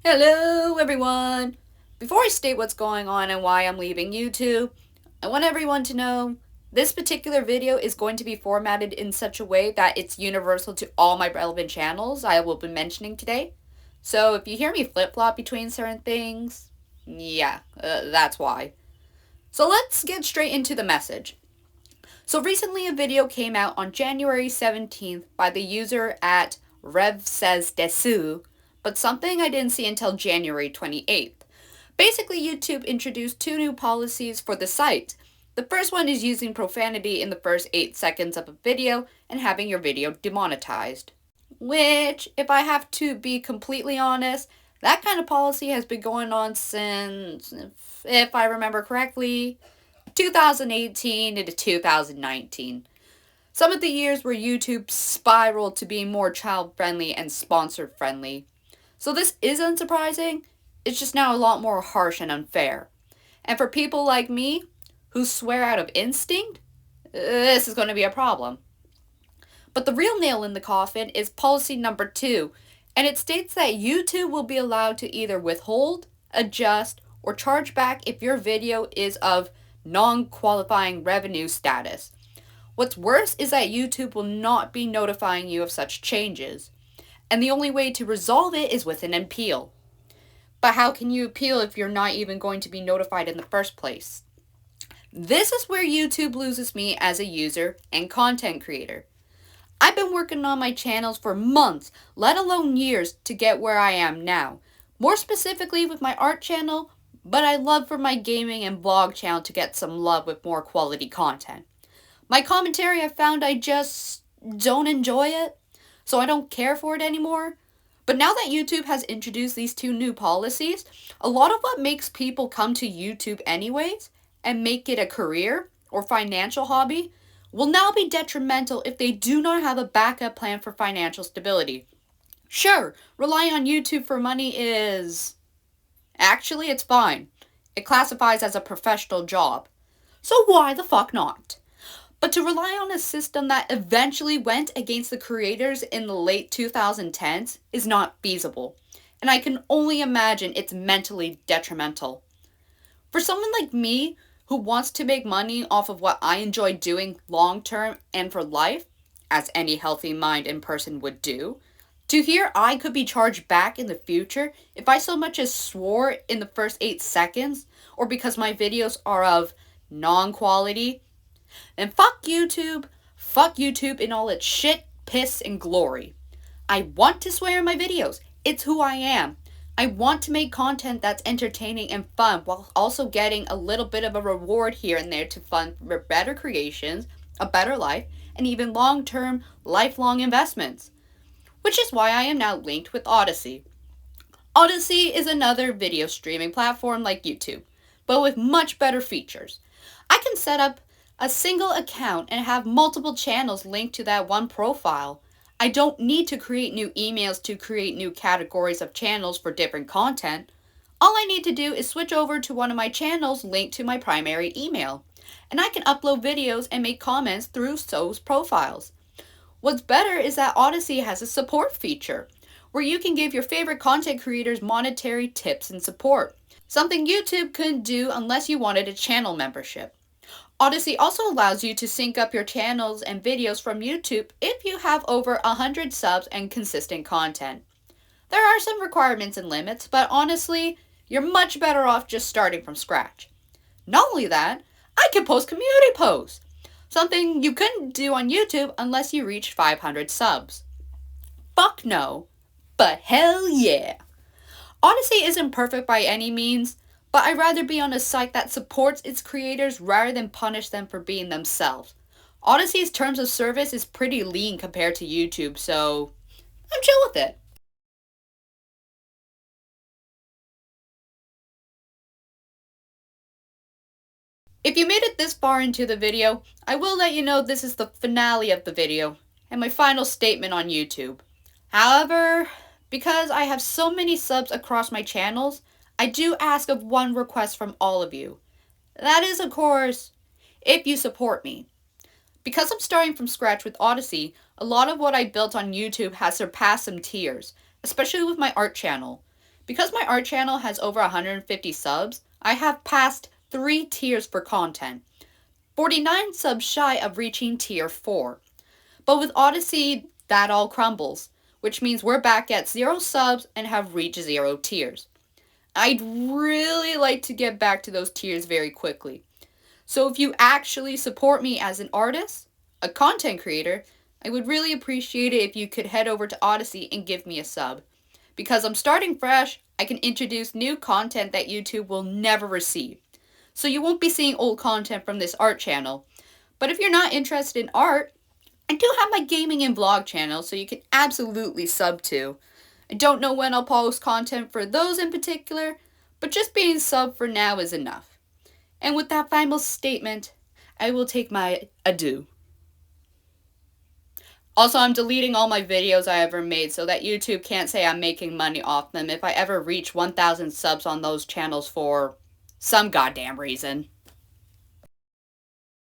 Hello, everyone! Before I state what's going on and why I'm leaving YouTube, I want everyone to know this particular video is going to be formatted in such a way that it's universal to all my relevant channels I will be mentioning today. So if you hear me flip-flop between certain things, that's why. So let's get straight into the message. So recently a video came out on January 17th by the user at RevSaysDessous, but something I didn't see until January 28th. Basically, YouTube introduced two new policies for the site. The first one is using profanity in the first 8 seconds of a video and having your video demonetized. Which, if I have to be completely honest, that kind of policy has been going on since, if I remember correctly, 2018 into 2019. Some of the years where YouTube spiraled to being more child-friendly and sponsor-friendly. So this isn't surprising, it's just now a lot more harsh and unfair. And for people like me, who swear out of instinct, this is going to be a problem. But the real nail in the coffin is policy number 2, and it states that YouTube will be allowed to either withhold, adjust, or charge back if your video is of non-qualifying revenue status. What's worse is that YouTube will not be notifying you of such changes, and the only way to resolve it is with an appeal. But how can you appeal if you're not even going to be notified in the first place? This is where YouTube loses me as a user and content creator. I've been working on my channels for months, let alone years, to get where I am now. More specifically with my art channel, but I love for my gaming and vlog channel to get some love with more quality content. My commentary, I found I just don't enjoy it, so I don't care for it anymore. But now that YouTube has introduced these two new policies, a lot of what makes people come to YouTube anyways and make it a career or financial hobby will now be detrimental if they do not have a backup plan for financial stability. Sure, relying on YouTube for money is... Actually, it's fine. It classifies as a professional job. So why the fuck not? But to rely on a system that eventually went against the creators in the late 2010s is not feasible, and I can only imagine it's mentally detrimental. For someone like me, who wants to make money off of what I enjoy doing long term and for life, as any healthy mind and person would do, to hear I could be charged back in the future if I so much as swore in the first 8 seconds, or because my videos are of non-quality, then fuck YouTube in all its shit, piss, and glory. I want to swear in my videos. It's who I am. I want to make content that's entertaining and fun while also getting a little bit of a reward here and there to fund better creations, a better life, and even long-term, lifelong investments. Which is why I am now linked with Odysee. Odysee is another video streaming platform like YouTube, but with much better features. I can set up a single account and have multiple channels linked to that one profile. I don't need to create new emails to create new categories of channels for different content. All I need to do is switch over to one of my channels linked to my primary email, and I can upload videos and make comments through those profiles. What's better is that Odysee has a support feature, where you can give your favorite content creators monetary tips and support, something YouTube couldn't do unless you wanted a channel membership. Odysee also allows you to sync up your channels and videos from YouTube if you have over 100 subs and consistent content. There are some requirements and limits, but honestly, you're much better off just starting from scratch. Not only that, I can post community posts, something you couldn't do on YouTube unless you reached 500 subs. Fuck no, but hell yeah. Odysee isn't perfect by any means, but I'd rather be on a site that supports its creators rather than punish them for being themselves. Odysee's terms of service is pretty lean compared to YouTube, so I'm chill with it. If you made it this far into the video, I will let you know this is the finale of the video, and my final statement on YouTube. However, because I have so many subs across my channels, I do ask of one request from all of you. That is, of course, if you support me. Because I'm starting from scratch with Odysee, a lot of what I built on YouTube has surpassed some tiers, especially with my art channel. Because my art channel has over 150 subs, I have passed 3 tiers for content, 49 subs shy of reaching tier 4. But with Odysee, that all crumbles, which means we're back at 0 subs and have reached 0 tiers. I'd really like to get back to those tiers very quickly. So if you actually support me as an artist, a content creator, I would really appreciate it if you could head over to Odysee and give me a sub. Because I'm starting fresh, I can introduce new content that YouTube will never receive. So you won't be seeing old content from this art channel. But if you're not interested in art, I do have my gaming and vlog channel, so you can absolutely sub to. I don't know when I'll post content for those in particular, but just being sub for now is enough. And with that final statement, I will take my adieu. Also, I'm deleting all my videos I ever made so that YouTube can't say I'm making money off them if I ever reach 1,000 subs on those channels for some goddamn reason.